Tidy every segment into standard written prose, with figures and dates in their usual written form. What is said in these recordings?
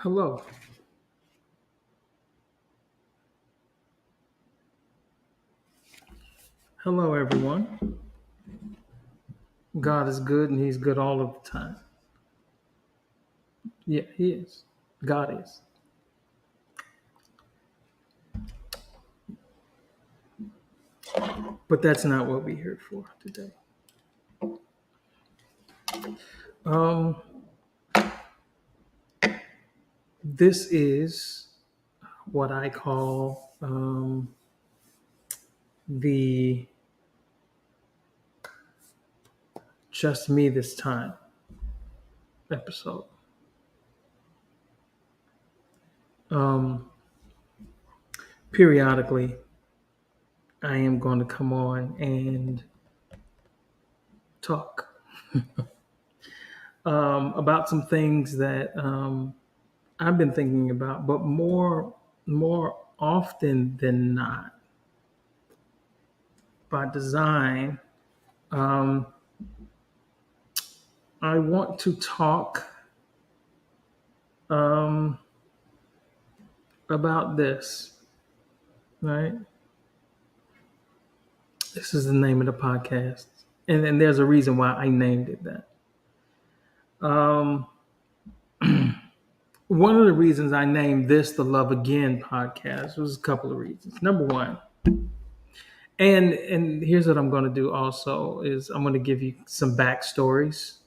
Hello. Hello, everyone. God is good and He's good all of the time. Yeah, He is. God is. But that's not what we're here for today. Um, this is what I call the Just Me This Time episode. Um, Periodically, I am going to come on and talk about some things that I've been thinking about, but more often than not, by design, um, I want to talk um, about this. Right, this is the name of the podcast, and there's a reason why I named it that. Um, One of the reasons I named this the Love Again podcast was a couple of reasons. Number one, and here's what I'm going to do also is I'm going to give you some backstories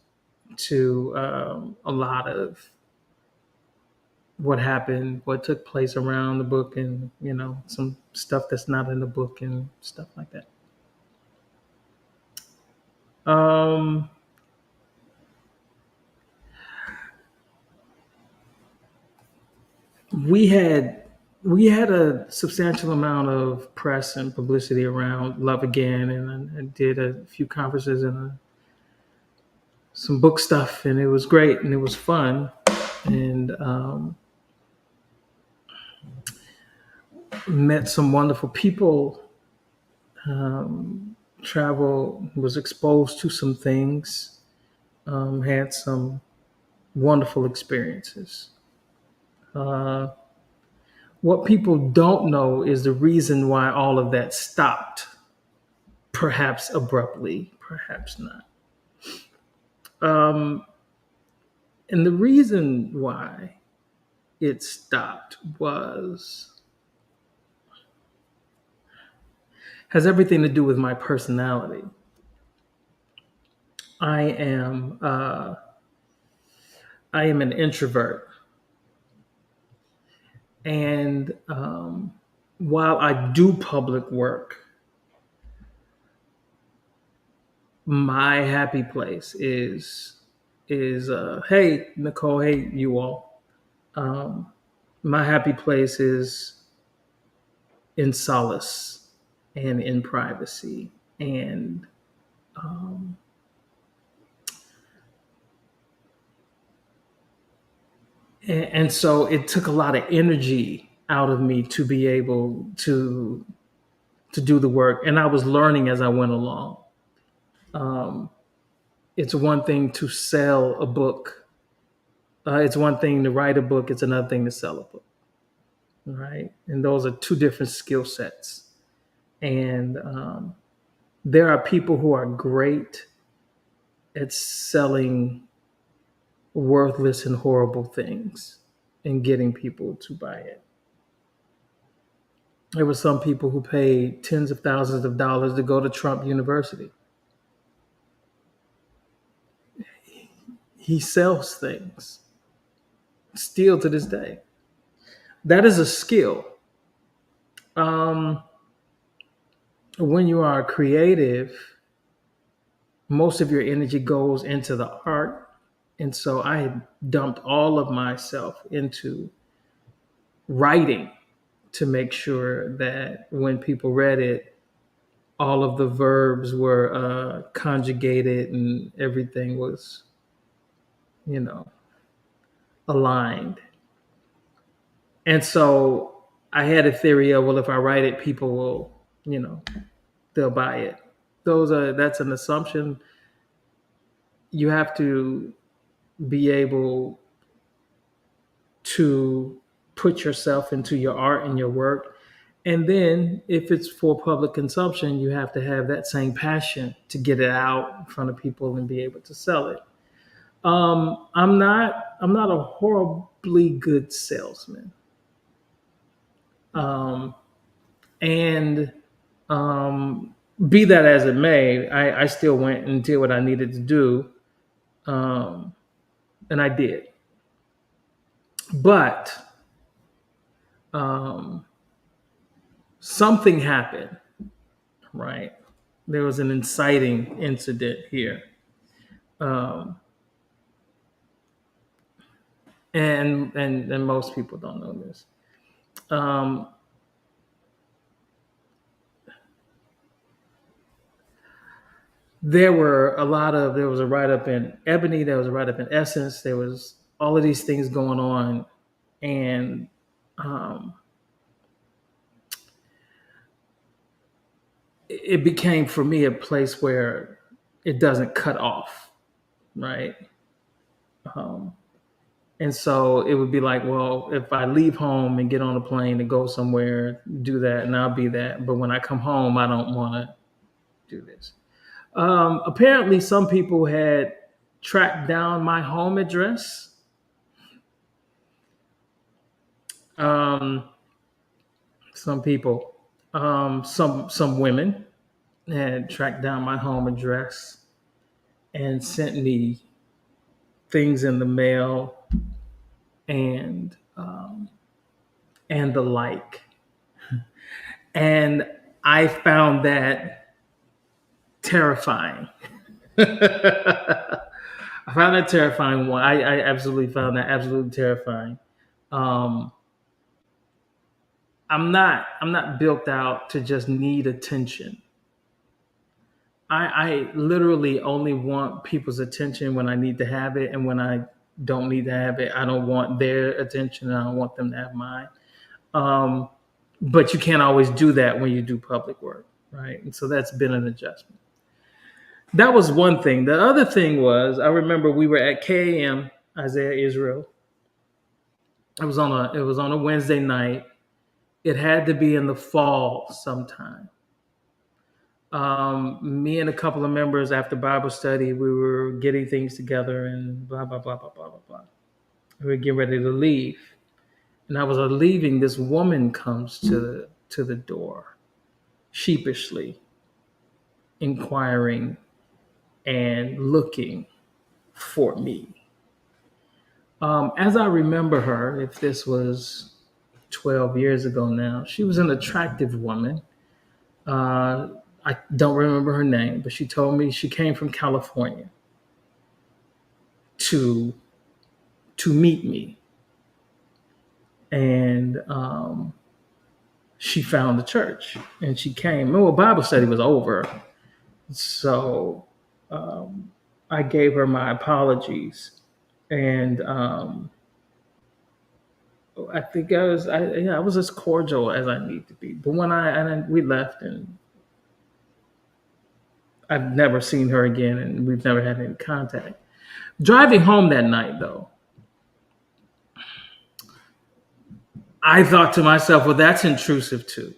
to a lot of what happened, what took place around the book, and some stuff that's not in the book and stuff like that. Um, we had we had a substantial amount of press and publicity around Love Again, and I did a few conferences and some book stuff, and it was great and it was fun, and met some wonderful people. Travel was exposed to some things, had some wonderful experiences. Uh, what people don't know is the reason why all of that stopped, perhaps abruptly, perhaps not. Um, and the reason why it stopped was has everything to do with my personality. I am I am an introvert, and while I do public work, my happy place is hey Nicole, hey you all. Um, my happy place is in solace and in privacy, and um, and so it took a lot of energy out of me to be able to do the work, and I was learning as I went along. Um, it's one thing to sell a book. It's one thing to write a book. It's another thing to sell a book, right? And those are two different skill sets. And there are people who are great at selling worthless and horrible things and getting people to buy it. There were some people who paid tens of thousands of dollars to go to Trump University. He sells things still to this day. That is a skill. Um, when you are creative, most of your energy goes into the art. And so I had dumped all of myself into writing to make sure that when people read it, all of the verbs were conjugated and everything was, you know, aligned. And so I had a theory of, well, if I write it, people will, they'll buy it. That's an assumption. You have to be able to put yourself into your art and your work. And then if it's for public consumption, you have to have that same passion to get it out in front of people and be able to sell it. I'm not a horribly good salesman. Um, and be that as it may, I still went and did what I needed to do. Um, and I did. But um, something happened, right? There was an inciting incident here. Um, and most people don't know this. Um, there was a write up in Ebony, there was a write up in Essence, there was all of these things going on. And um, it became for me a place where it doesn't cut off, right? Um, and so it would be like, well, if I leave home and get on a plane to go somewhere, do that, and I'll be that. But when I come home, I don't want to do this. Apparently, some people had tracked down my home address. Um, some people, some women had tracked down my home address and sent me things in the mail and and the like. And I found that terrifying. I found that terrifying. One, I absolutely found that absolutely terrifying. Um, I'm not built out to just need attention. I literally only want people's attention when I need to have it, and when I don't need to have it, I don't want their attention, and I don't want them to have mine. Um, but you can't always do that when you do public work, right? And so that's been an adjustment. That was one thing. The other thing was, I remember we were at KAM Isaiah Israel. It was on a Wednesday night. It had to be in the fall sometime. Me and a couple of members after Bible study, we were getting things together and blah blah blah blah blah blah blah. We were getting ready to leave, and I was leaving. This woman comes to the door, sheepishly inquiring and looking for me. As I remember her, if this was 12 years ago now, she was an attractive woman. Uh, I don't remember her name, but she told me she came from California to to meet me, and she found the church, and she came. Well, Bible study was over, so um, I gave her my apologies, and I think I was as cordial as I need to be. But when and then we left, and I've never seen her again, and we've never had any contact. Driving home that night, though, I thought to myself, well, that's intrusive too.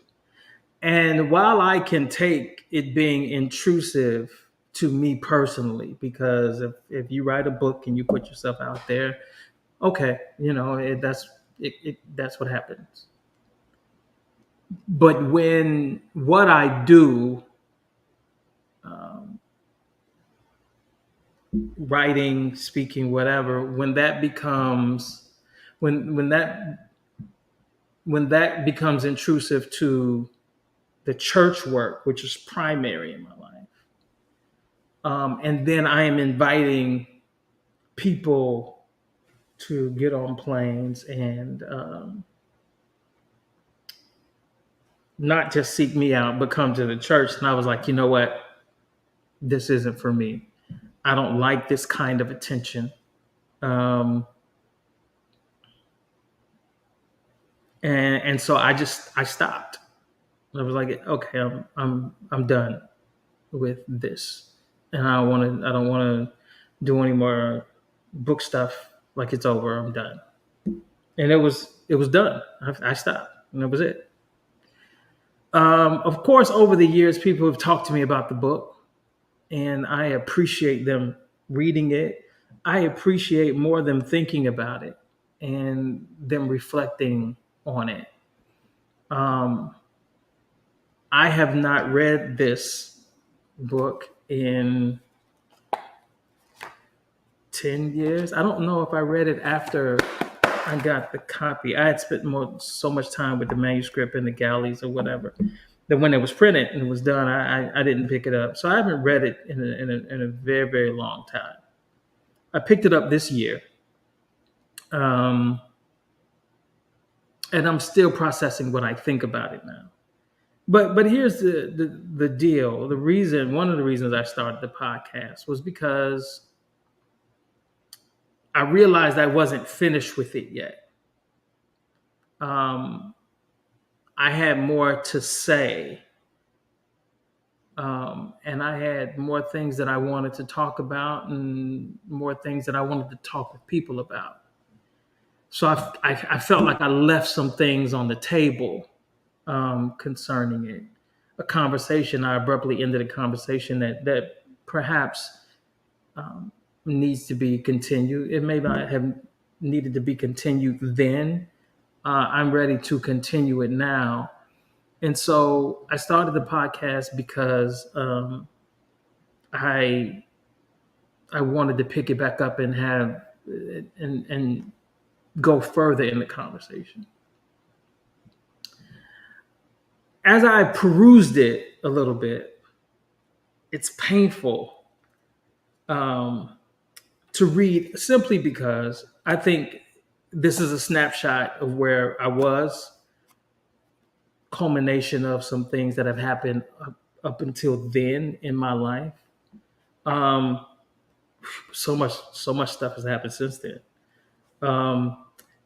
And while I can take it being intrusive to me personally, because if you write a book and you put yourself out there, okay, that's what happens. But when what I do, um, writing, speaking, whatever, when when that when that becomes intrusive to the church work, which is primary in my life, and then I am inviting people to get on planes and not just seek me out, but come to the church. And I was like, you know what? This isn't for me. I don't like this kind of attention. Um, and so I stopped. I was like, okay, I'm done with this, and I don't want to do any more book stuff. Like, it's over. I'm done. and it was done. I stopped, and that was it. Of course, over the years, people have talked to me about the book, and I appreciate them reading it. I appreciate more them thinking about it and them reflecting on it. Um, I have not read this book in 10 years. I don't know if I read it after I got the copy. I had spent so much time with the manuscript in the galleys or whatever that when it was printed and it was done, I didn't pick it up. So I haven't read it in a very, very long time. I picked it up this year. Um, and I'm still processing what I think about it now. But here's the deal. One of the reasons I started the podcast was because I realized I wasn't finished with it yet. Um, I had more to say, and I had more things that I wanted to talk about, and more things that I wanted to talk with people about. So I felt like I left some things on the table concerning it. A conversation, I abruptly ended a conversation that perhaps um, needs to be continued. It may not have needed to be continued then. I'm ready to continue it now. And so I started the podcast because I wanted to pick it back up and have and go further in the conversation. As I perused it a little bit, it's painful um, to read simply because I think this is a snapshot of where I was, culmination of some things that have happened up until then in my life. Um, so much stuff has happened since then. Um,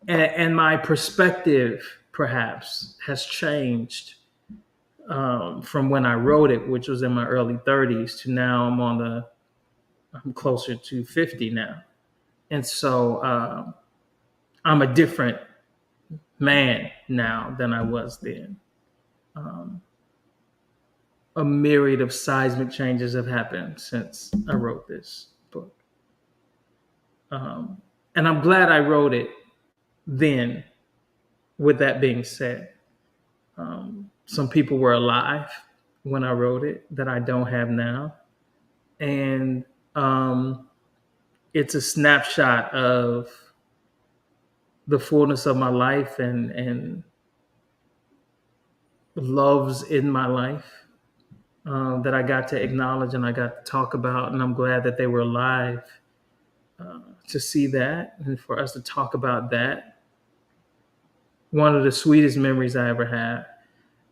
and my perspective perhaps has changed from when I wrote it, which was in my early 30s, to now I'm closer to 50 now. And so I'm a different man now than I was then. Um, a myriad of seismic changes have happened since I wrote this book. And I'm glad I wrote it then, with that being said. Some people were alive when I wrote it that I don't have now. And it's a snapshot of the fullness of my life and loves in my life that I got to acknowledge and I got to talk about. And I'm glad that they were alive to see that and for us to talk about that. One of the sweetest memories I ever had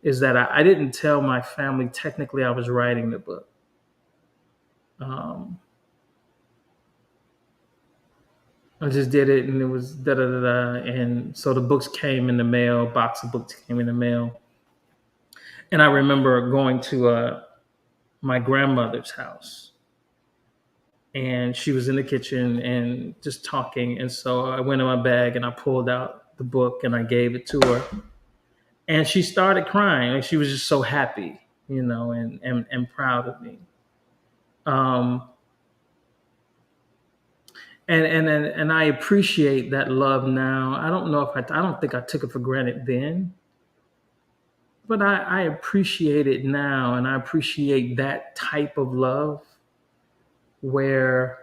is that I didn't tell my family technically I was writing the book. Um, I just did it and it was da da da da. And so the books came in the mail, box of books came in the mail. And I remember going to my grandmother's house and she was in the kitchen and just talking. And so I went in my bag and I pulled out the book and I gave it to her. And she started crying. Like she was just so happy, and proud of me. Um, and I appreciate that love now. I don't know if I don't think I took it for granted then, but I appreciate it now, and I appreciate that type of love where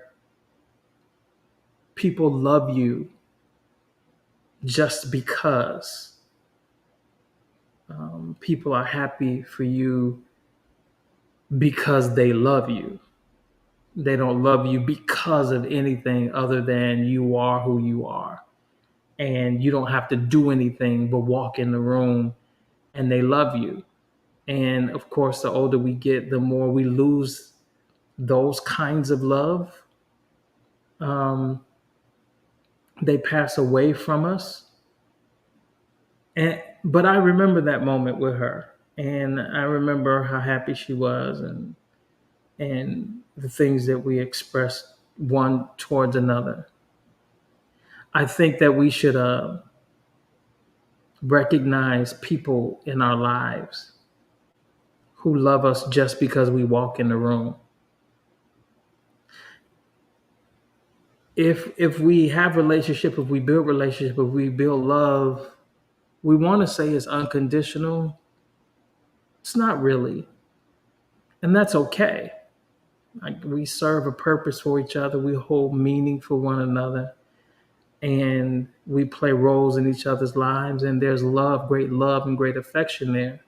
people love you just because people are happy for you because they love you. They don't love you because of anything other than you are who you are. And you don't have to do anything but walk in the room and they love you. And of course, the older we get, the more we lose those kinds of love. They pass away from us. But I remember that moment with her. And I remember how happy she was and the things that we expressed one towards another. I think that we should recognize people in our lives who love us just because we walk in the room. If we have relationship, if we build relationship, if we build love, we want to say it's unconditional. It's not really, and that's okay. Like, we serve a purpose for each other. We hold meaning for one another, and we play roles in each other's lives. And there's love and great affection there.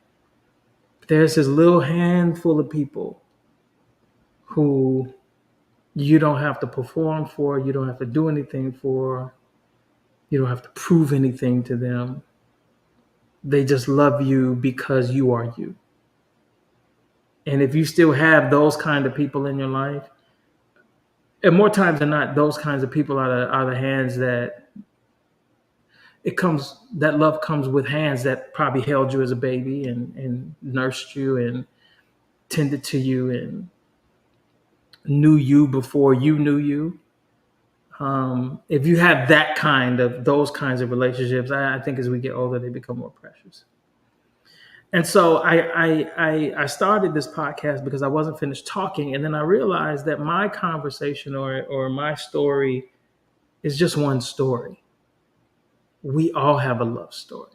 But there's this little handful of people who you don't have to perform for, you don't have to do anything for, you don't have to prove anything to them. They just love you because you are you. And if you still have those kind of people in your life, and more times than not, those kinds of people are the hands that that love comes with hands that probably held you as a baby and nursed you and tended to you and knew you before you knew you. If you have those kinds of relationships, I think as we get older, they become more precious. And so I started this podcast because I wasn't finished talking, and then I realized that my conversation or my story is just one story. We all have a love story.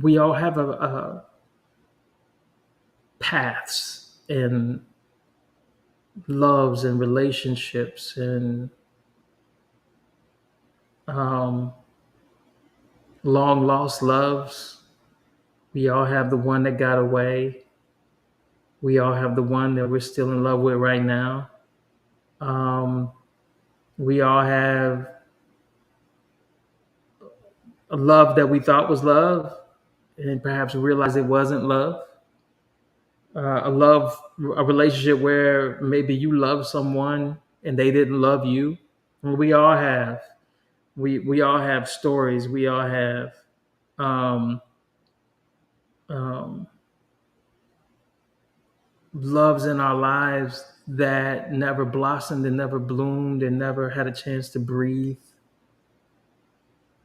We all have a paths and loves and relationships and long lost loves. We all have the one that got away. We all have the one that we're still in love with right now. We all have a love that we thought was love and perhaps realized it wasn't love. A relationship where maybe you love someone and they didn't love you. We all have. We all have stories. We all have um, um, loves in our lives that never blossomed and never bloomed and never had a chance to breathe.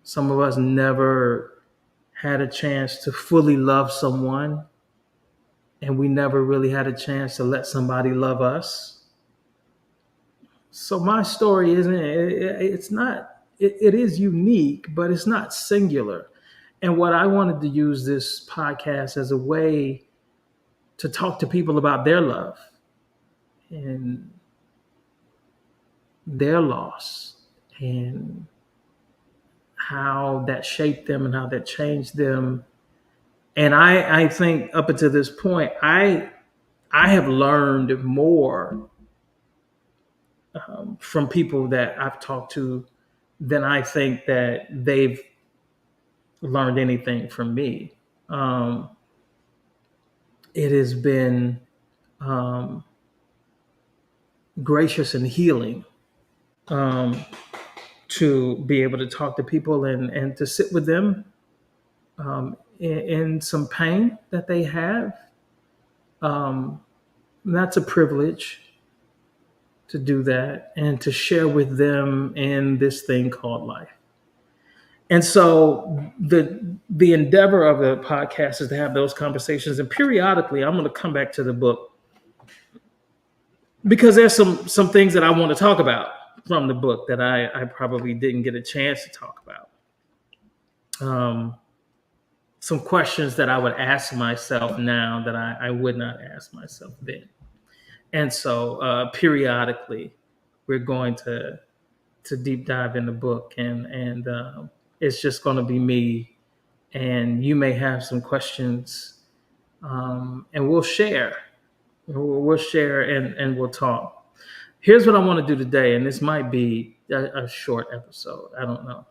Some of us never had a chance to fully love someone, and we never really had a chance to let somebody love us. So my story it's not, it is unique, but it's not singular. And what I wanted to use this podcast as a way to talk to people about their love and their loss and how that shaped them and how that changed them. And I think up until this point, I have learned more from people that I've talked to than I think that they've learned anything from me. Um, it has been um, gracious and healing um, to be able to talk to people and to sit with them in some pain that they have. Um, that's a privilege to do that and to share with them in this thing called life. And so the endeavor of the podcast is to have those conversations. And periodically, I'm going to come back to the book because there's some things that I want to talk about from the book that I probably didn't get a chance to talk about. Some questions that I would ask myself now that I would not ask myself then. And so periodically, we're going to deep dive in the book, and it's just going to be me, and you may have some questions, and we'll share. We'll share and we'll talk. Here's what I want to do today, and this might be a short episode. I don't know.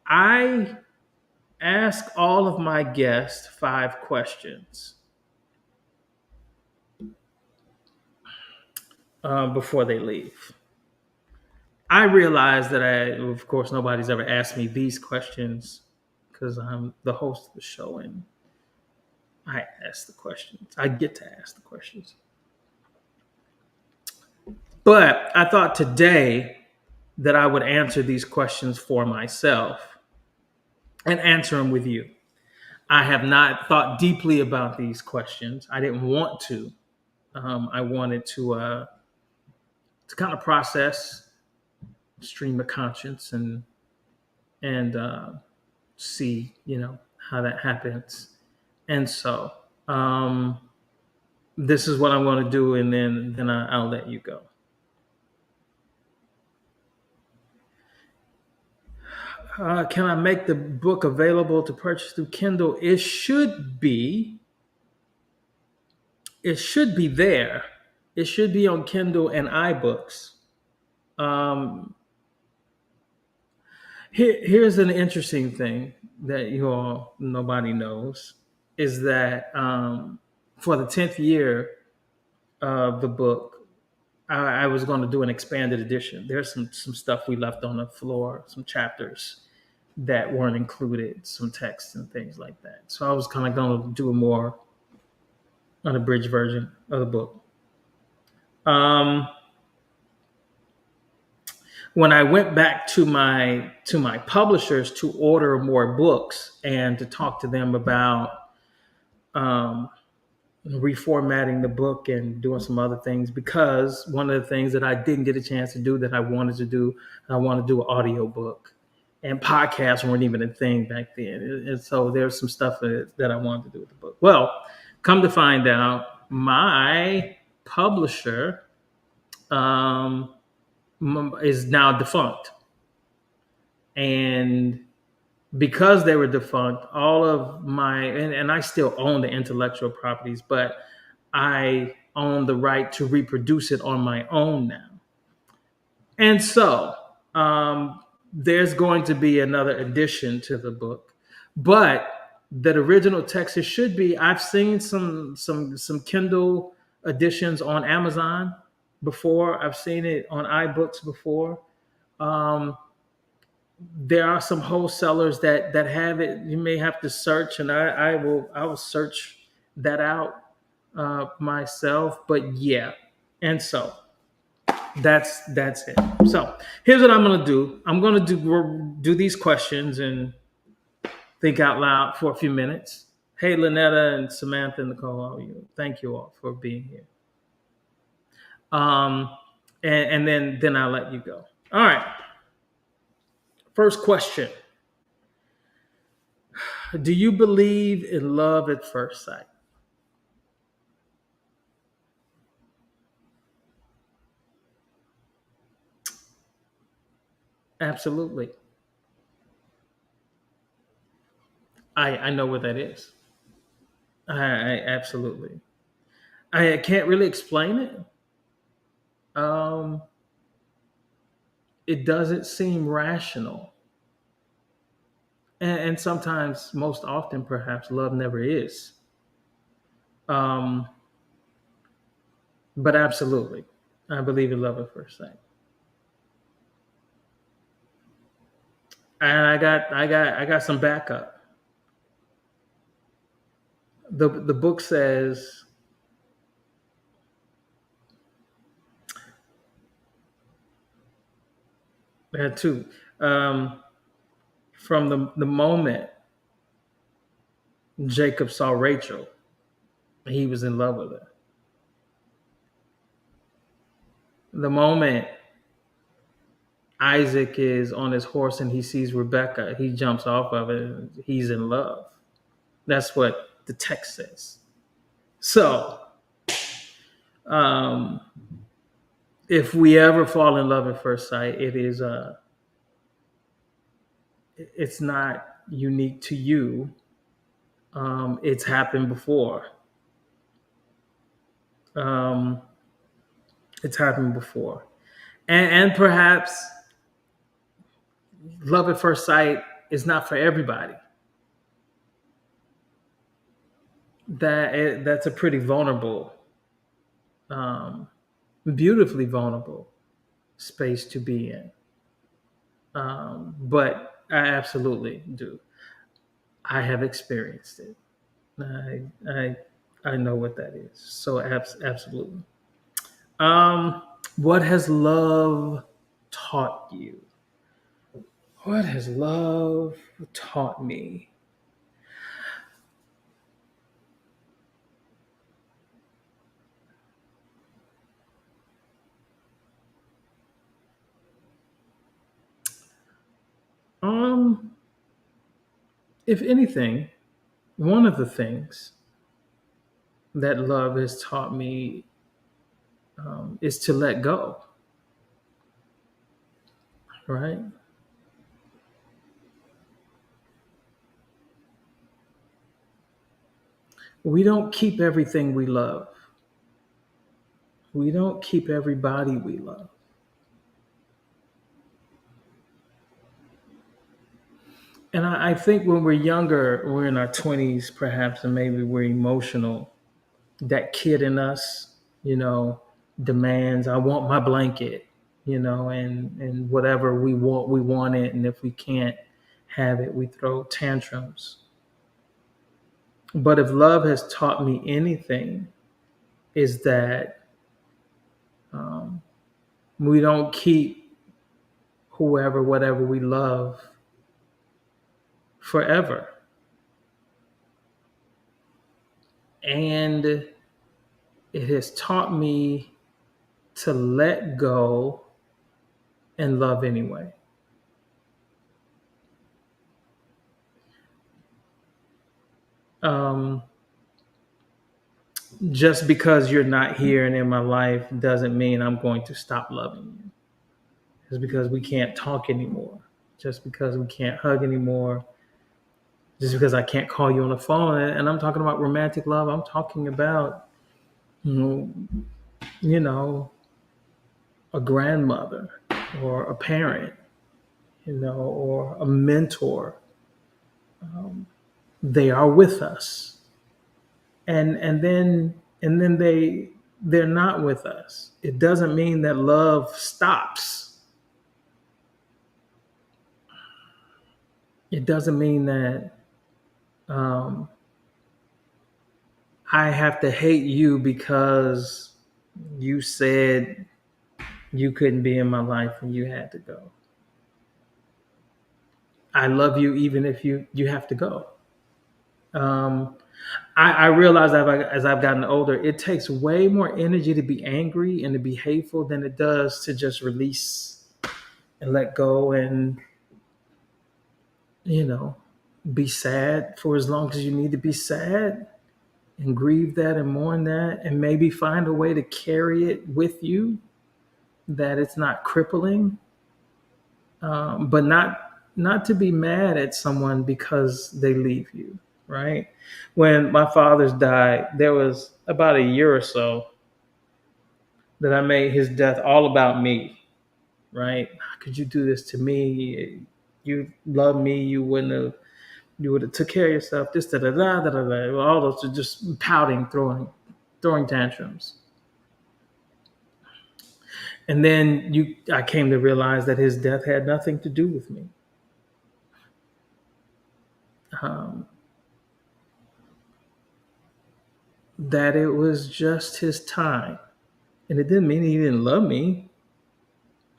I ask all of my guests 5 questions before they leave. I realize that of course, nobody's ever asked me these questions because I'm the host of the show and I ask the questions. I get to ask the questions. But I thought today that I would answer these questions for myself and answer them with you. I have not thought deeply about these questions. I didn't want to. I wanted to kind of process stream of conscience and see, how that happens. And so um, this is what I'm going to do, and then I'll let you go. Can I make the book available to purchase through Kindle? It should be. It should be there. It should be on Kindle and iBooks. Um, here's an interesting thing that nobody knows is that for the 10th year of the book, I was going to do an expanded edition. There's some stuff we left on the floor, some chapters that weren't included, some text and things like that. So I was kind of going to do a more unabridged version of the book. When I went back to my publishers to order more books and to talk to them about um, reformatting the book and doing some other things, because one of the things that I didn't get a chance to do that I wanted to do, I want to do an audio book, and podcasts weren't even a thing back then. And so there's some stuff that I wanted to do with the book. Well, come to find out, my publisher um, is now defunct. And because they were defunct, all of and I still own the intellectual properties, but I own the right to reproduce it on my own now. And so there's going to be another addition to the book, but that original text, it should be. I've seen some Kindle editions on Amazon before. I've seen it on iBooks before. Um, there are some wholesalers that have it. You may have to search, and I will search that out myself. But yeah, and so that's it. So here's what I'm gonna do. I'm gonna do these questions and think out loud for a few minutes. Hey, Lynetta and Samantha and Nicole, how are you? Thank you all for being here. Um, and then I'll let you go. All right. First question. Do you believe in love at first sight? Absolutely. I know what that is. I absolutely. I can't really explain it. Um, it doesn't seem rational. And sometimes, most often, perhaps, love never is. Um, but absolutely, I believe in love at first sight. And I got some backup. The book says there had two. From the moment Jacob saw Rachel, he was in love with her. The moment Isaac is on his horse and he sees Rebecca, he jumps off of it. And he's in love. That's what the text says. So, um, if we ever fall in love at first sight, it's not unique to you. It's happened before. Um, it's happened before, and perhaps love at first sight is not for everybody. That's a pretty vulnerable, um, beautifully vulnerable space to be in. But I absolutely do. I have experienced it. I I I know what that is. So absolutely. What has love taught you? What has love taught me? Um, if anything, one of the things that love has taught me is to let go, right? We don't keep everything we love. We don't keep everybody we love. And I think when we're younger, we're in our 20s perhaps, and maybe we're emotional, that kid in us, demands, I want my blanket, and whatever we want it. And if we can't have it, we throw tantrums. But if love has taught me anything, is that um, we don't keep whoever, whatever we love forever. And it has taught me to let go and love anyway. Um, just because you're not here and in my life doesn't mean I'm going to stop loving you. Just because we can't talk anymore, just because we can't hug anymore, just because I can't call you on the phone. And I'm talking about romantic love. I'm talking about, you know, you know, a grandmother or a parent, or a mentor. They are with us, and then they're not with us. It doesn't mean that love stops. It doesn't mean that um, I have to hate you because you said you couldn't be in my life and you had to go. I love you even if you have to go. Um, I realize that as I've gotten older, it takes way more energy to be angry and to be hateful than it does to just release and let go and, you know, be sad for as long as you need to be sad and grieve that and mourn that and maybe find a way to carry it with you, that it's not crippling, but not to be mad at someone because they leave you, right? When my father's died, there was about a year or so that I made his death all about me, right? How could you do this to me? You love me, you would have took care of yourself, this da da da da da da. All those are just pouting, throwing tantrums. And then I came to realize that his death had nothing to do with me. Um, that it was just his time. And it didn't mean he didn't love me.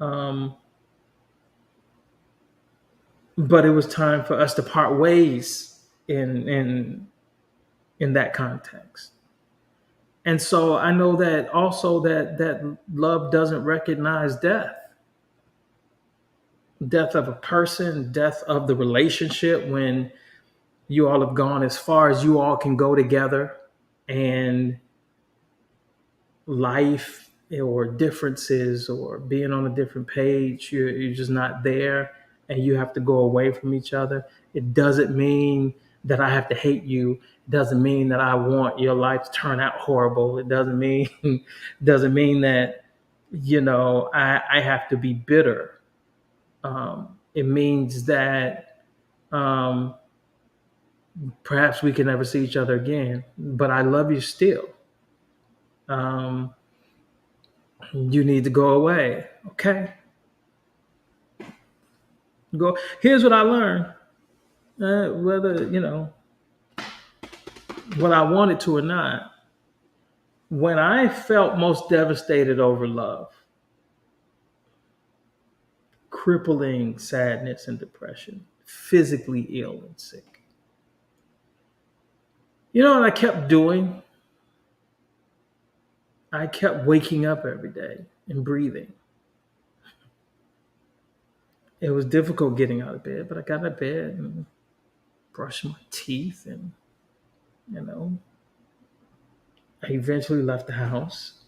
Um, but it was time for us to part ways in that context. And so I know that also that love doesn't recognize death of a person, death of the relationship, when you all have gone as far as you all can go together, and life or differences or being on a different page, you're just not there, and you have to go away from each other. It doesn't mean that I have to hate you. It doesn't mean that I want your life to turn out horrible. It doesn't mean doesn't mean that I have to be bitter. It means that um, perhaps we can never see each other again, but I love you still. Um, you need to go away. Okay, go. Here's what I learned. Whether I wanted to or not, when I felt most devastated over love, crippling sadness and depression, physically ill and sick. You know what I kept doing? I kept waking up every day and breathing. It was difficult getting out of bed, but I got out of bed and brushed my teeth, and you know, I eventually left the house.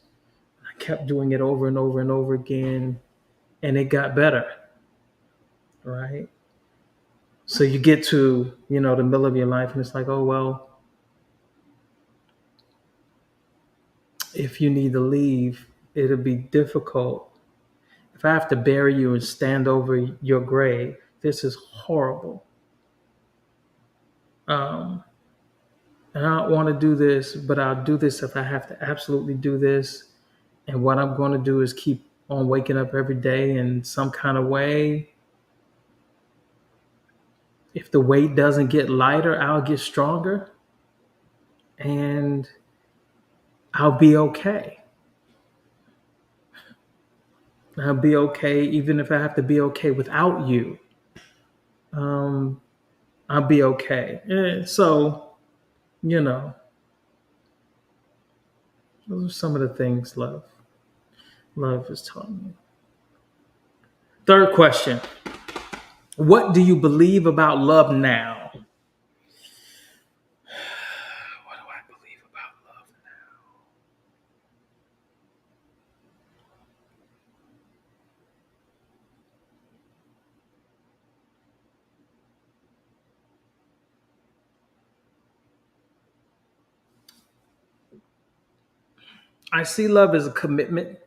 I kept doing it over and over and over again, and it got better, right? So you get to, the middle of your life and it's like, oh well, if you need to leave, it'll be difficult. If I have to bury you and stand over your grave, this is horrible. Um, and I don't want to do this, but I'll do this if I have to absolutely do this. And what I'm going to do is keep on waking up every day in some kind of way. If the weight doesn't get lighter, I'll get stronger and I'll be okay. I'll be okay, even if I have to be okay without you. Um, I'll be okay. So, you know, those are some of the things love has taught me. Third question: what do you believe about love now? What do I believe about love now? I see love as a commitment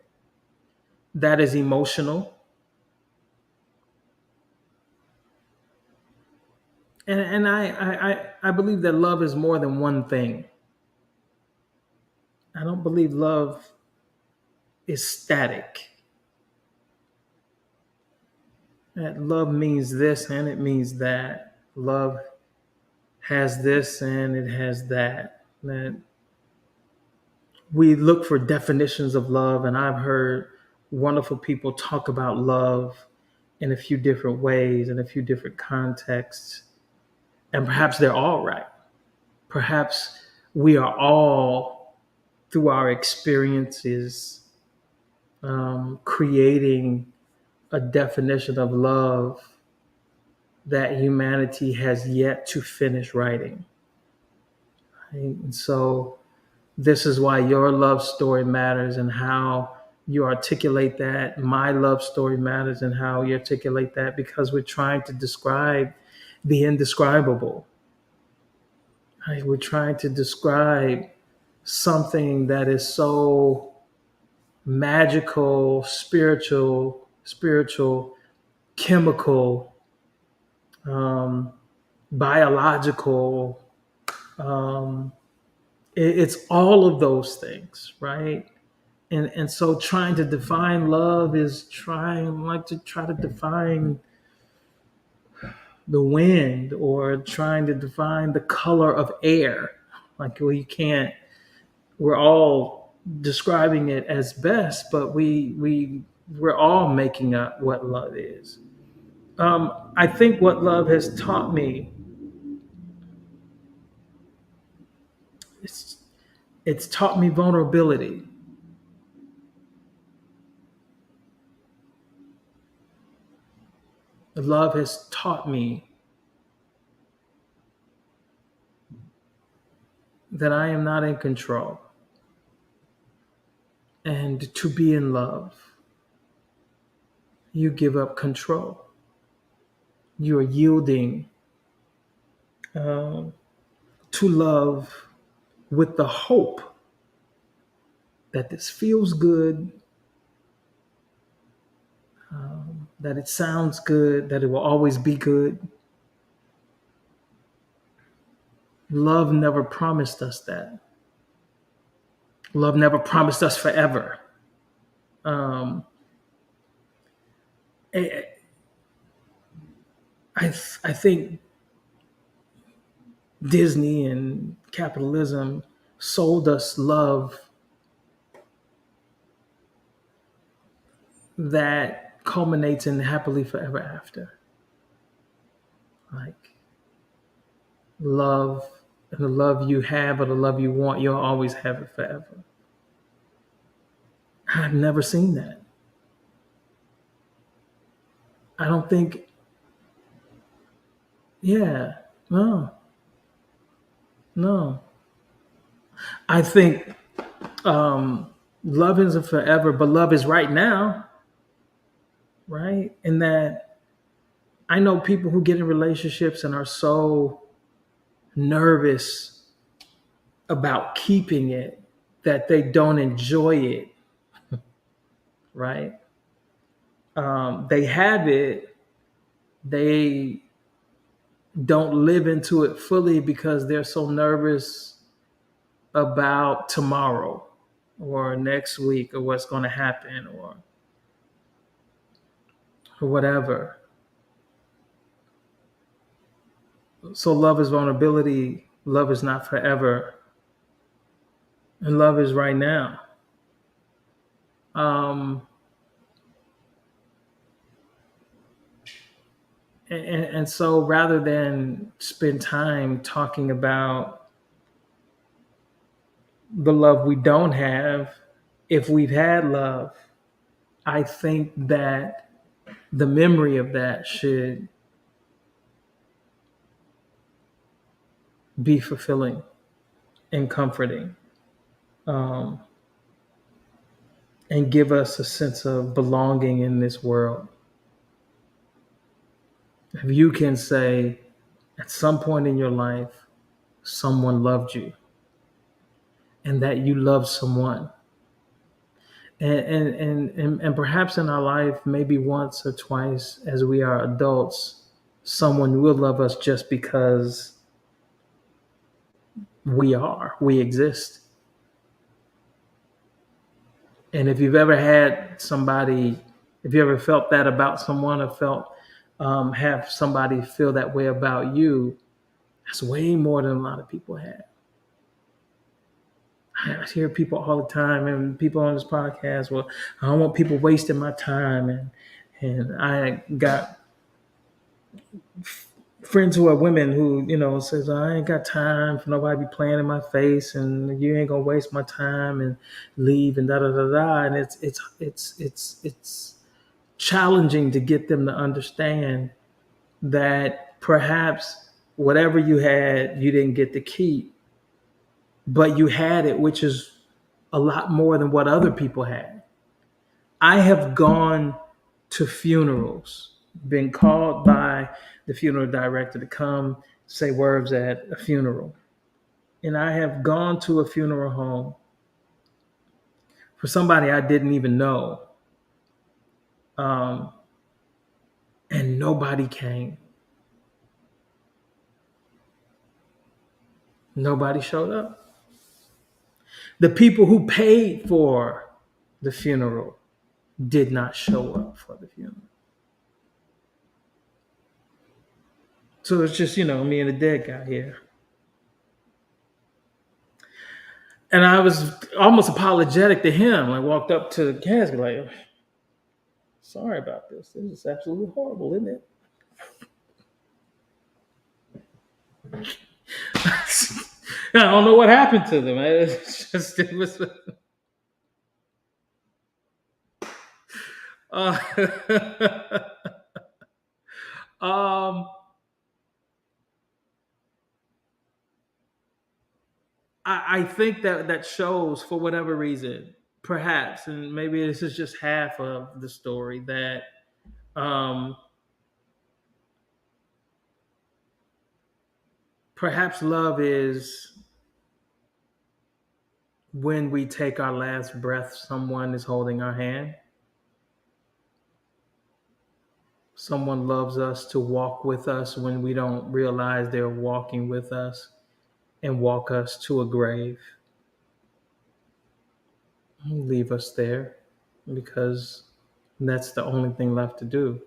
that is emotional, and I believe that love is more than one thing. I don't believe love is static. That love means this and it means that. Love has this and it has that. That we look for definitions of love, and I've heard wonderful people talk about love in a few different ways, in a few different contexts, and perhaps they're all right. Perhaps we are all, through our experiences, creating a definition of love that humanity has yet to finish writing. Right? And so this is why your love story matters and how you articulate that. My love story matters and how you articulate that, because we're trying to describe the indescribable. Right? We're trying to describe something that is so magical, spiritual, chemical, um, biological. Um, it's all of those things, right? And so trying to define love is trying like to try to define the wind or trying to define the color of air. Like we can't. We're all describing it as best, but we're all making up what love is. I think what love has taught me, it's it's taught me vulnerability. Love has taught me that I am not in control, and to be in love, you give up control. You are yielding um, to love with the hope that this feels good, that it sounds good, that it will always be good. Love never promised us that. Love never promised us forever. Um, I, I think Disney and capitalism sold us love that culminates in happily forever after. Like love, and the love you have or the love you want, you'll always have it forever. I've never seen that. I don't think, yeah, no, no. I think love isn't forever, but love is right now, right? And that I know people who get in relationships and are so nervous about keeping it that they don't enjoy it, right? They have it, they don't live into it fully because they're so nervous about tomorrow or next week or what's going to happen or whatever. So love is vulnerability, love is not forever, and love is right now. Um, and so rather than spend time talking about the love we don't have, if we've had love, I think that the memory of that should be fulfilling and comforting, um, and give us a sense of belonging in this world. If you can say at some point in your life, someone loved you and that you love someone. And perhaps in our life, maybe once or twice as we are adults, someone will love us just because we exist. And if you've ever had somebody, if you ever felt that about someone or felt have somebody feel that way about you, that's way more than a lot of people have. I hear people all the time, and people on this podcast. Well, I don't want people wasting my time, and I got friends who are women who says I ain't got time for nobody to be playing in my face, and you ain't gonna waste my time and leave and da da da da. And it's challenging to get them to understand that perhaps whatever you had, you didn't get to keep, but you had it, which is a lot more than what other people had. I have gone to funerals, been called by the funeral director to come say words at a funeral. And I have gone to a funeral home for somebody I didn't even know. Um, and nobody came. Nobody showed up. The people who paid for the funeral did not show up for the funeral. So it's just, me and the dead guy here. And I was almost apologetic to him. I walked up to the casket like, sorry about this. This is absolutely horrible, isn't it? I don't know what happened to them. It was. Uh, um, I think that shows for whatever reason, perhaps, and maybe this is just half of the story that um, perhaps love is when we take our last breath, someone is holding our hand. Someone loves us to walk with us when we don't realize they're walking with us and walk us to a grave. Leave us there because that's the only thing left to do.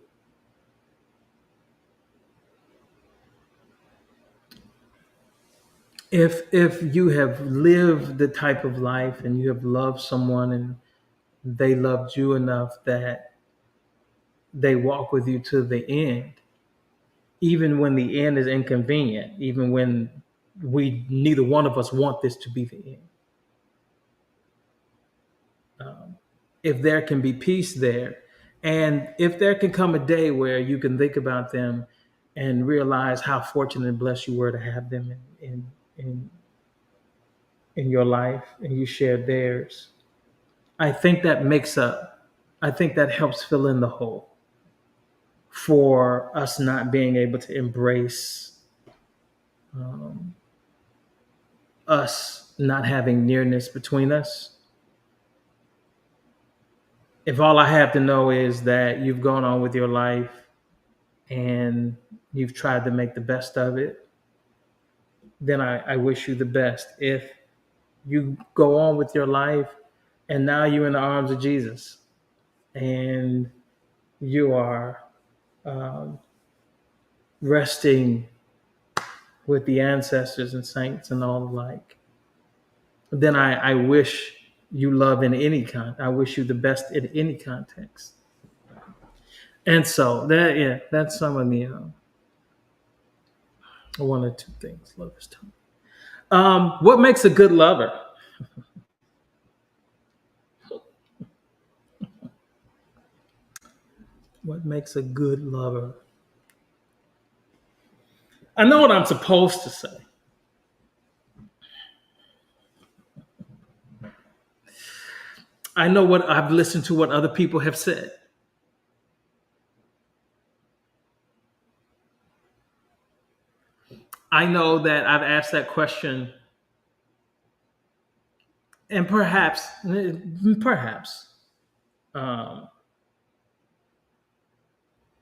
If you have lived the type of life and you have loved someone and they loved you enough that they walk with you to the end, even when the end is inconvenient, even when we neither one of us want this to be the end. If there can be peace there, and if there can come a day where you can think about them and realize how fortunate and blessed you were to have them in, in your life and you shared theirs, I think that makes up, I think that helps fill in the hole for us not being able to embrace um, us not having nearness between us. If all I have to know is that you've gone on with your life and you've tried to make the best of it, then I wish you the best. If you go on with your life and now you're in the arms of Jesus and you are um, resting with the ancestors and saints and all the like, then I wish you love in any I wish you the best in any context. And so that, yeah, that's some of the one or two things lovers tell me. What makes a good lover? What makes a good lover? I know what I'm supposed to say. I know what I've listened to what other people have said. I know that I've asked that question, and perhaps, um,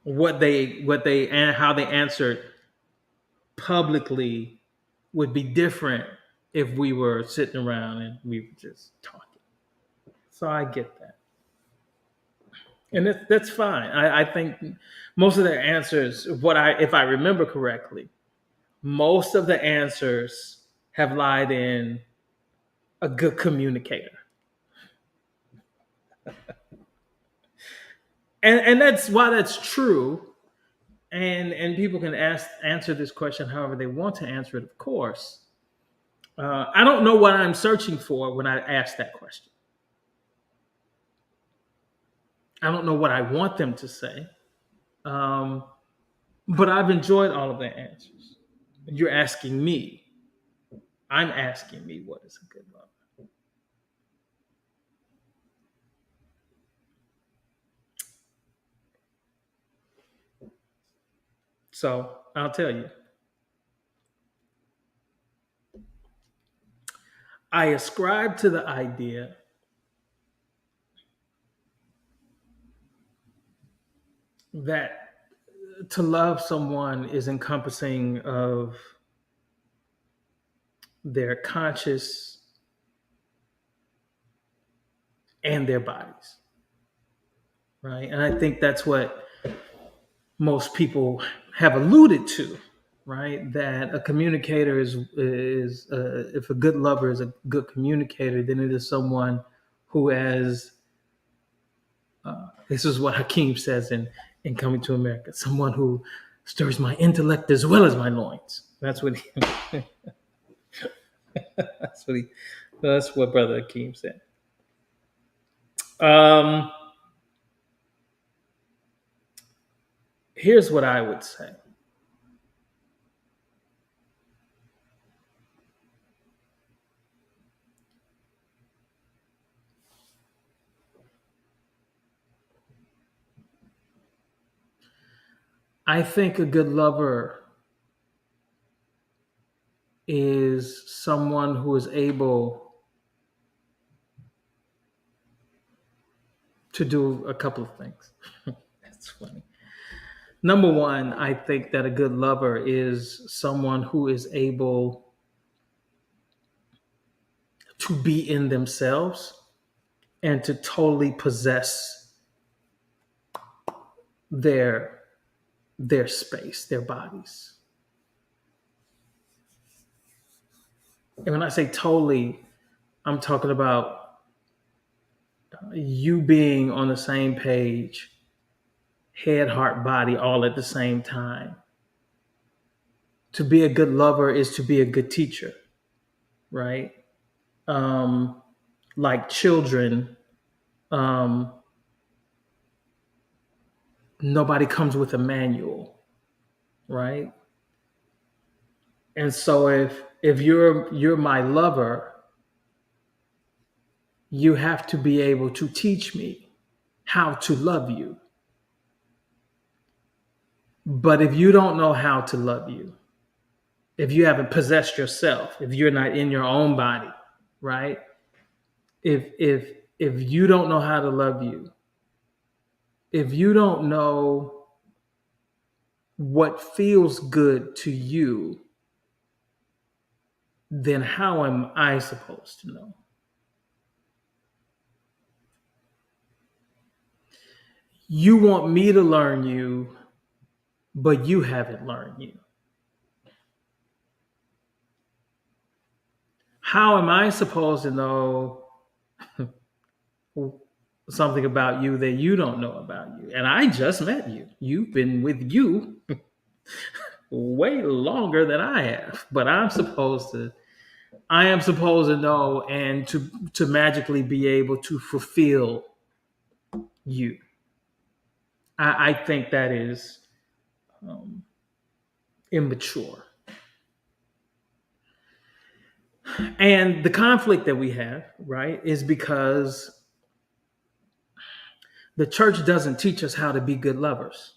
what they and how they answered publicly would be different if we were sitting around and we were just talking. So I get that, and that's fine. I think most of their answers, if I remember correctly, most of the answers have lied in a good communicator, and that's why that's true. And people can answer this question however they want to answer it. Of course, I don't know what I'm searching for when I ask that question. I don't know what I want them to say, um, but I've enjoyed all of their answers. You're asking me. I'm asking me what is a good love. So I'll tell you. I ascribe to the idea that to love someone is encompassing of their conscious and their bodies, right? And I think that's what most people have alluded to, right? That a communicator is if a good lover is a good communicator, then it is someone who has. This is what Hakeem says in Coming to America: someone who stirs my intellect as well as my loins. That's what he. that's what he. That's what Brother Hakeem said. Um, Here's what I would say. I think a good lover is someone who is able to do a couple of things. That's funny. Number one, I think that a good lover is someone who is able to be in themselves and to totally possess their their space, their bodies. And when I say totally, I'm talking about you being on the same page, head, heart, body all at the same time. To be a good lover is to be a good teacher, right? Um, like children, um, nobody comes with a manual, right? And so if you're my lover, you have to be able to teach me how to love you. But if you don't know how to love you, if you haven't possessed yourself, if you're not in your own body, right? If you don't know how to love you, if you don't know what feels good to you, then how am I supposed to know? You want me to learn you, but you haven't learned you. How am I supposed to know something about you that you don't know about you? And I just met you. You've been with you way longer than I have, but I am supposed to know and to magically be able to fulfill you. I think that is um, immature. And the conflict that we have, right, is because the church doesn't teach us how to be good lovers.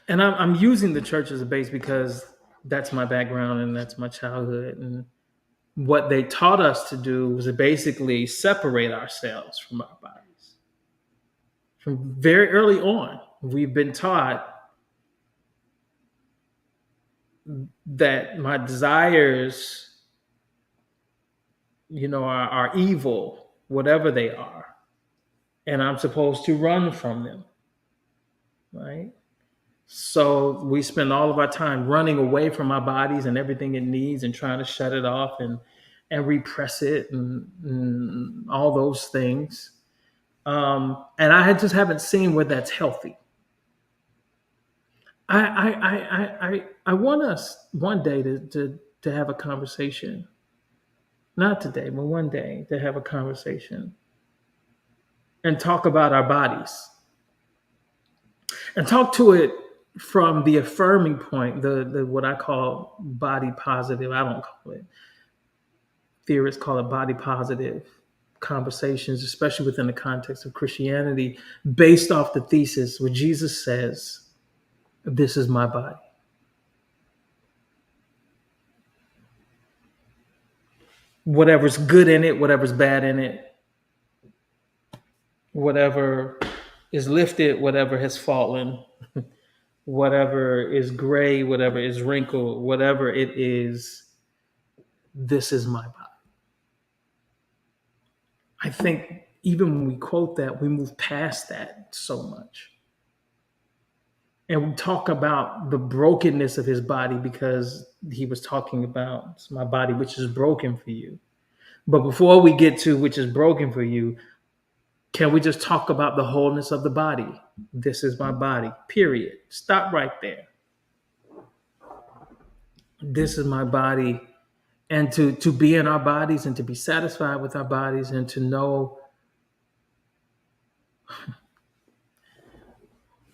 And I'm using the church as a base because that's my background and that's my childhood. And what they taught us to do was to basically separate ourselves from our bodies. From very early on, we've been taught that my desires, are evil, whatever they are, and I'm supposed to run from them, right? So we spend all of our time running away from our bodies and everything it needs and trying to shut it off and repress it and all those things. And just haven't seen where that's healthy. I want us one day to have a conversation. Not today, but one day to have a conversation and talk about our bodies and talk to it from the affirming point, the what I call body positive. I don't call it. Theorists call it body positive conversations, especially within the context of Christianity, based off the thesis where Jesus says, "This is my body." Whatever's good in it, whatever's bad in it, whatever is lifted, whatever has fallen, whatever is gray, whatever is wrinkled, whatever it is, this is my body. I think even when we quote that, we move past that so much. And we talk about the brokenness of his body because he was talking about "It's my body, which is broken for you." But before we get to "which is broken for you," can we just talk about the wholeness of the body? This is my body, period. Stop right there. This is my body. And to be in our bodies and to be satisfied with our bodies and to know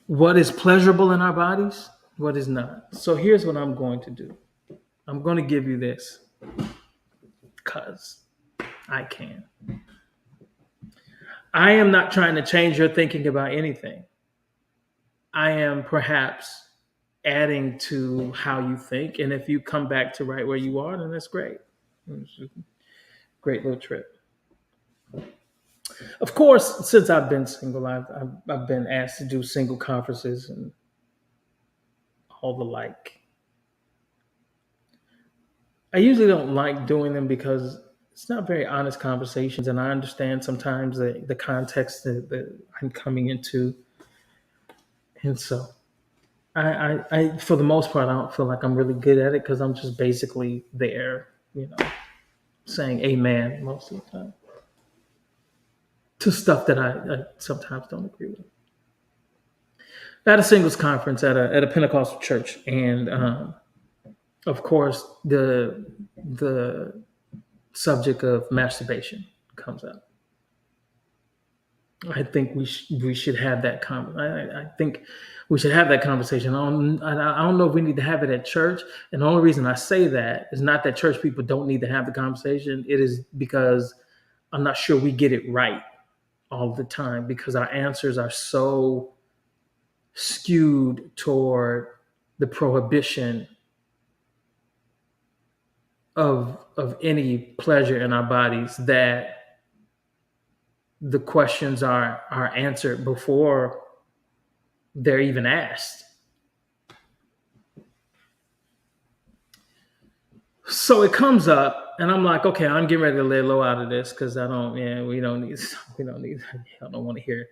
what is pleasurable in our bodies, what is not. So here's what I'm going to do. I'm going to give you this because I can. I am not trying to change your thinking about anything. I am perhaps adding to how you think. And if you come back to right where you are, then that's great. It's a great little trip. Of course, since I've been single, I've been asked to do single conferences and all the like. I usually don't like doing them because it's not very honest conversations, and I understand sometimes the context that I'm coming into, and so I for the most part I don't feel like I'm really good at it because I'm just basically there, saying amen most of the time. to stuff that I sometimes don't agree with. At a singles conference at a Pentecostal church, and of course the subject of masturbation comes up. I think we should have that I think we should have that conversation. I don't know if we need to have it at church. And the only reason I say that is not that church people don't need to have the conversation. It is because I'm not sure we get it right all the time, because our answers are so skewed toward the prohibition of any pleasure in our bodies, that the questions are answered before they're even asked. So it comes up, and I'm like, okay, I'm getting ready to lay low out of this, because I don't, yeah, we don't need, I don't want to hear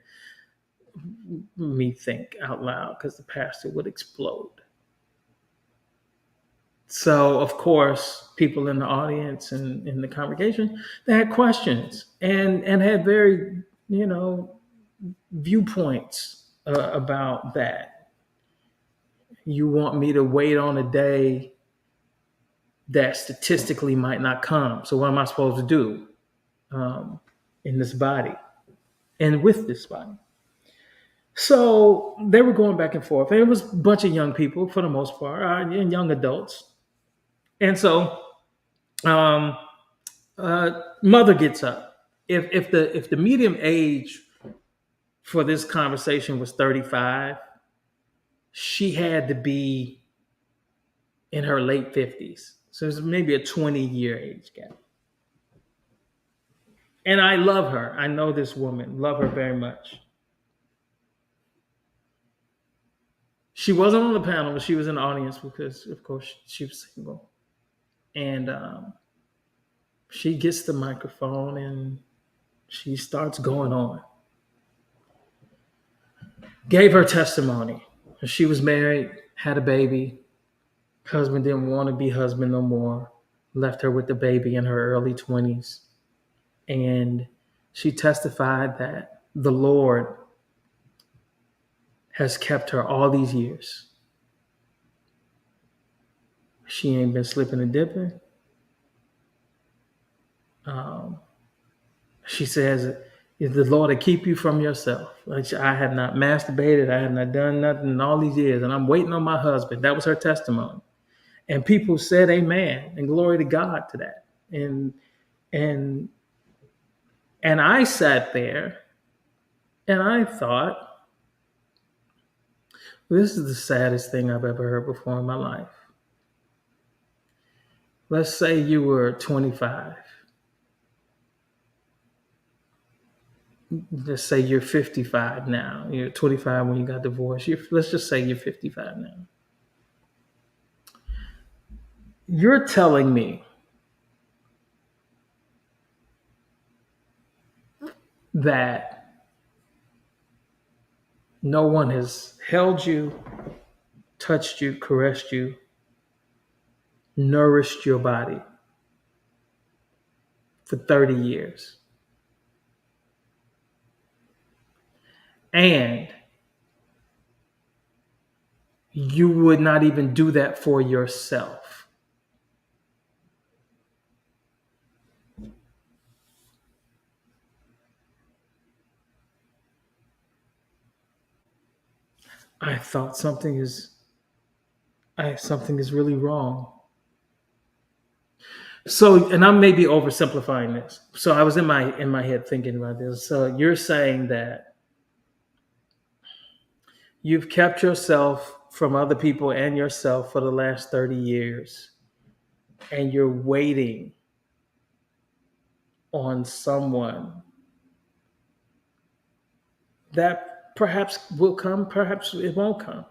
me think out loud, because the pastor would explode. So of course, people in the audience and in the congregation, they had questions and had very, viewpoints about that. You want me to wait on a day that statistically might not come. So what am I supposed to do in this body and with this body? So they were going back and forth, and it was a bunch of young people for the most part, and young adults. And so mother gets up. If the median age for this conversation was 35, she had to be in her late 50s. So it's maybe a 20-year age gap. And I love her. I know this woman, love her very much. She wasn't on the panel, but she was in the audience because, of course, she was single. And she gets the microphone and she starts going on. Gave her testimony. She was married, had a baby. Husband didn't want to be husband no more. Left her with the baby in her early 20s. And she testified that the Lord has kept her all these years. She ain't been slipping and dipping. She says, "Is the Lord to keep you from yourself? I have not masturbated. I have not done nothing in all these years, and I'm waiting on my husband." That was her testimony. And people said amen and glory to God to that. And I sat there and I thought, this is the saddest thing I've ever heard before in my life. Let's say you were 25. Let's say you're 55 now. You're 25 when you got divorced. Let's just say you're 55 now. You're telling me that no one has held you, touched you, caressed you, nourished your body for 30 years. And you would not even do that for yourself. I thought something is really wrong. So, and I may be oversimplifying this. So I was in my head thinking about this. So you're saying that you've kept yourself from other people and yourself for the last 30 years, and you're waiting on someone that perhaps will come, perhaps it won't come.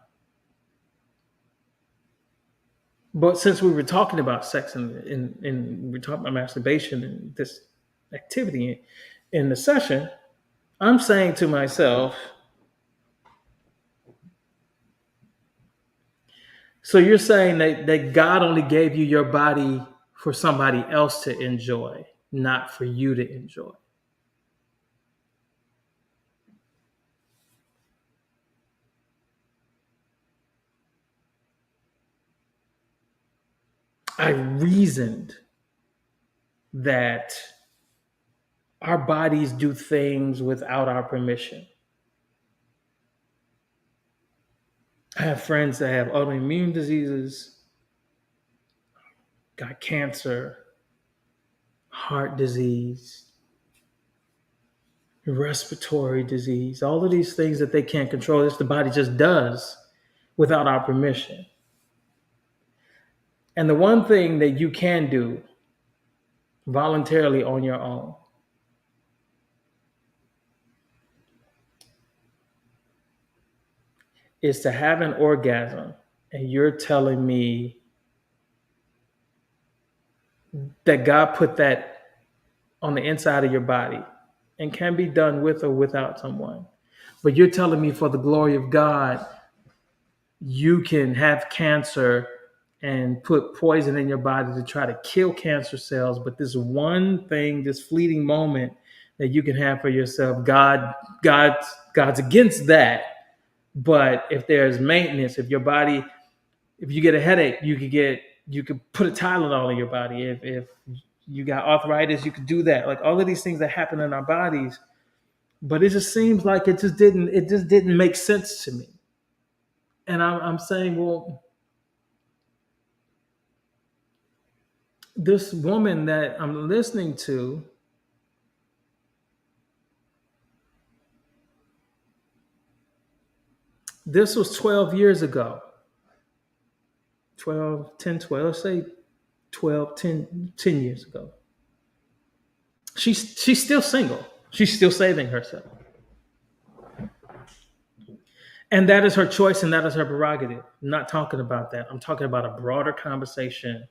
But since we were talking about sex and we were talking about masturbation and this activity in the session, I'm saying to myself, so you're saying that God only gave you your body for somebody else to enjoy, not for you to enjoy. I reasoned that our bodies do things without our permission. I have friends that have autoimmune diseases, got cancer, heart disease, respiratory disease, all of these things that they can't control. This the body just does without our permission. And the one thing that you can do voluntarily on your own is to have an orgasm, and you're telling me that God put that on the inside of your body and can be done with or without someone. But you're telling me for the glory of God, you can have cancer and put poison in your body to try to kill cancer cells. But this one thing, this fleeting moment that you can have for yourself, God's against that. But if there's maintenance, if your body, if you get a headache, you could put a Tylenol in your body. If you got arthritis, you could do that. Like all of these things that happen in our bodies, but it just seems like it just didn't make sense to me. And I'm saying, well, this woman that I'm listening to, this was 12 years ago. 12, let's say 12, 10 years ago. She's still single. She's still saving herself. And that is her choice and that is her prerogative. I'm not talking about that. I'm talking about a broader conversation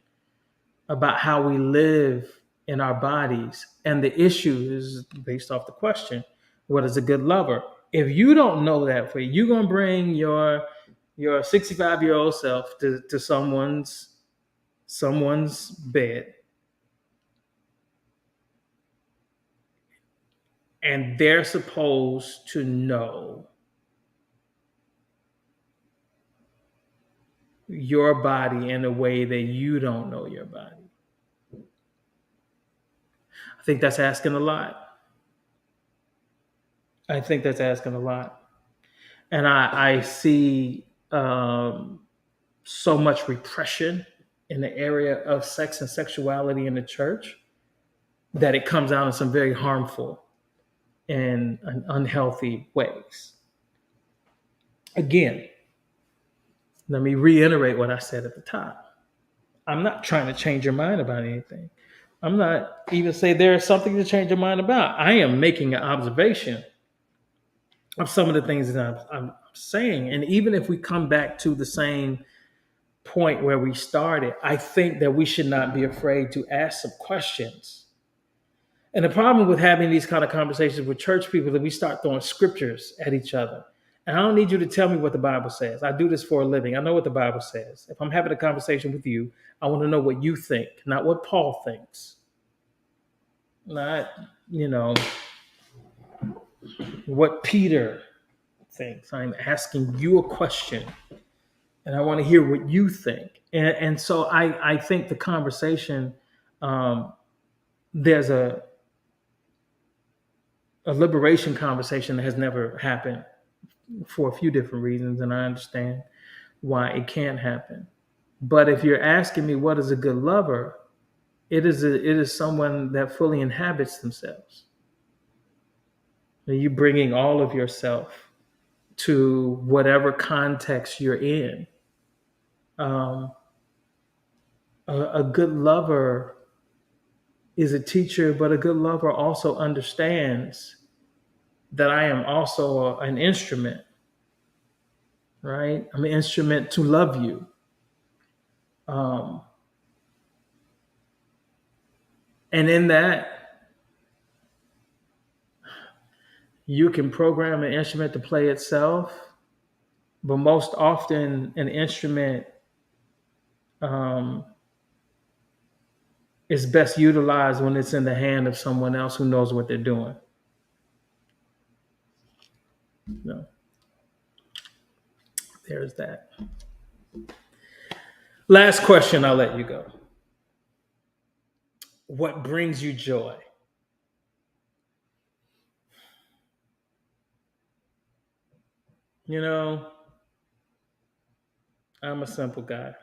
about how we live in our bodies. And the issue is based off the question, what is a good lover? If you don't know that for you, you're gonna bring your 65-year-old self to someone's bed, and they're supposed to know your body in a way that you don't know your body. I think that's asking a lot. I think that's asking a lot. And I see so much repression in the area of sex and sexuality in the church that it comes out in some very harmful and unhealthy ways. Again, let me reiterate what I said at the top. I'm not trying to change your mind about anything. I'm not even saying there is something to change your mind about. I am making an observation of some of the things that I'm saying. And even if we come back to the same point where we started, I think that we should not be afraid to ask some questions. And the problem with having these kind of conversations with church people is that we start throwing scriptures at each other. And I don't need you to tell me what the Bible says. I do this for a living. I know what the Bible says. If I'm having a conversation with you, I want to know what you think, not what Paul thinks. Not, what Peter thinks. I'm asking you a question and I want to hear what you think. And so I think the conversation, there's a liberation conversation that has never happened for a few different reasons, and I understand why it can't happen. But if you're asking me what is a good lover, it is someone that fully inhabits themselves. Are you bringing all of yourself to whatever context you're in? A good lover is a teacher, but a good lover also understands that I am also an instrument, right? I'm an instrument to love you. And in that, you can program an instrument to play itself, but most often an instrument is best utilized when it's in the hand of someone else who knows what they're doing. There's that. Last question, I'll let you go. What brings you joy? You know, I'm a simple guy.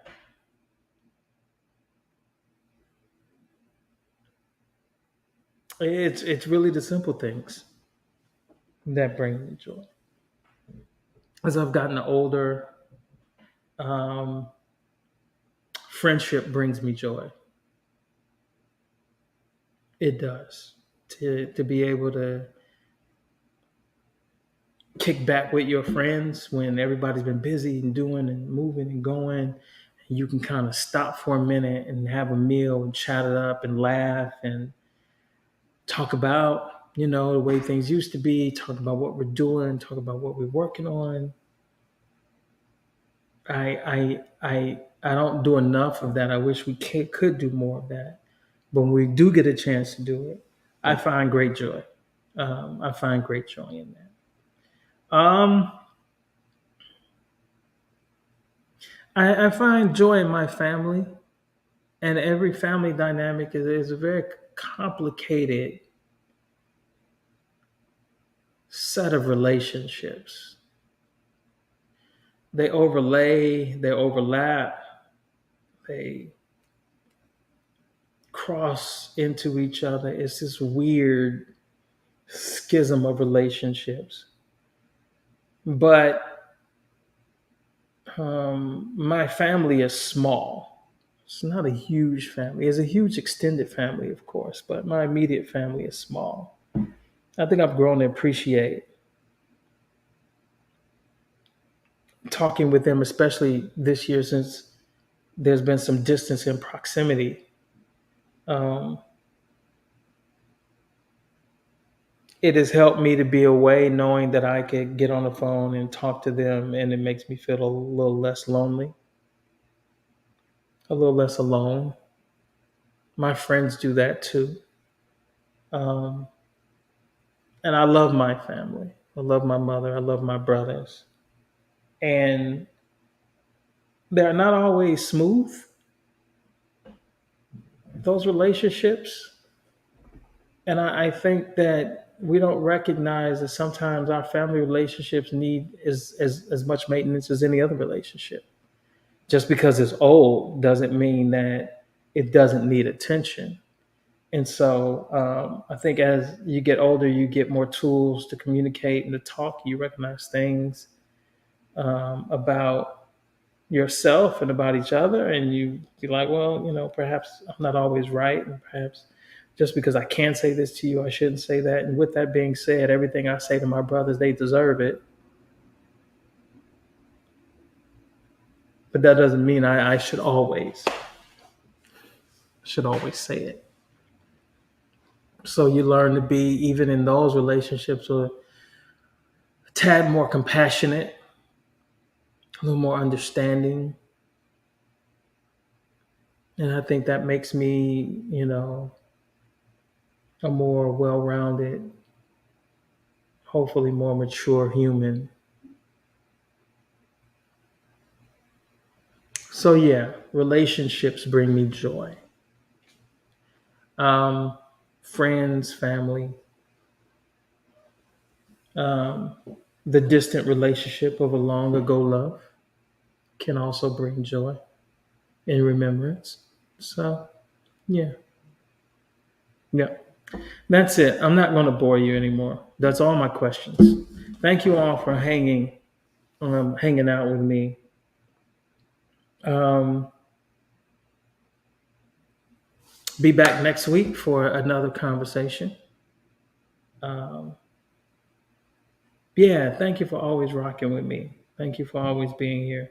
It's really the simple things that bring me joy. As I've gotten older, um, friendship brings me joy. It does. To be able to kick back with your friends when everybody's been busy and doing and moving and going, you can kind of stop for a minute and have a meal and chat it up and laugh and talk about, the way things used to be, talk about what we're doing, talk about what we're working on. I don't do enough of that. I wish we could do more of that. But when we do get a chance to do it, I find great joy. I find great joy in that. I find joy in my family, and every family dynamic is a very complicated set of relationships. They overlay, they overlap, they cross into each other. It's this weird schism of relationships. But my family is small. It's not a huge family. It's a huge extended family, of course, but my immediate family is small. I think I've grown to appreciate talking with them, especially this year since there's been some distance in proximity. Um, it has helped me to be away knowing that I could get on the phone and talk to them, and it makes me feel a little less lonely, a little less alone. My friends do that too. Um, and I love my family. I love my mother. I love my brothers. And they're not always smooth, those relationships. And I think that we don't recognize that sometimes our family relationships need as much maintenance as any other relationship. Just because it's old doesn't mean that it doesn't need attention. And so I think as you get older, you get more tools to communicate and to talk. You recognize things about yourself and about each other, and you're like, well, perhaps I'm not always right, and perhaps just because I can say this to you, I shouldn't say that. And with that being said, everything I say to my brothers, they deserve it, but that doesn't mean I should always say it. So you learn to be, even in those relationships, a tad more compassionate, a little more understanding, and I think that makes me, a more well-rounded, hopefully more mature human. So yeah, relationships bring me joy. Um, Friends, family, um, the distant relationship of a long ago love can also bring joy and remembrance. So yeah, yeah, that's it. I'm not going to bore you anymore. That's all my questions. Thank you all for hanging out with me. Um, be back next week for another conversation. Um, Yeah, thank you for always rocking with me. Thank you for always being here.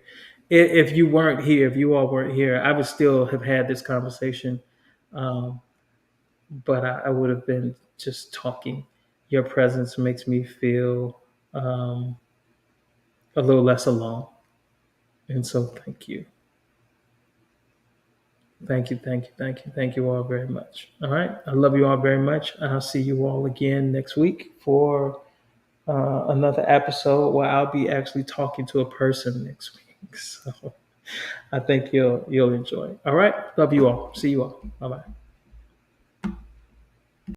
If you weren't here, if you all weren't here, I would still have had this conversation, um, but I would have been just talking. Your presence makes me feel a little less alone, and so thank you, thank you, thank you, thank you, thank you all very much. All right, I love you all very much. I'll see you all again next week for another episode where I'll be actually talking to a person next week. So I think you'll enjoy it. All right. Love you all. See you all. Bye bye.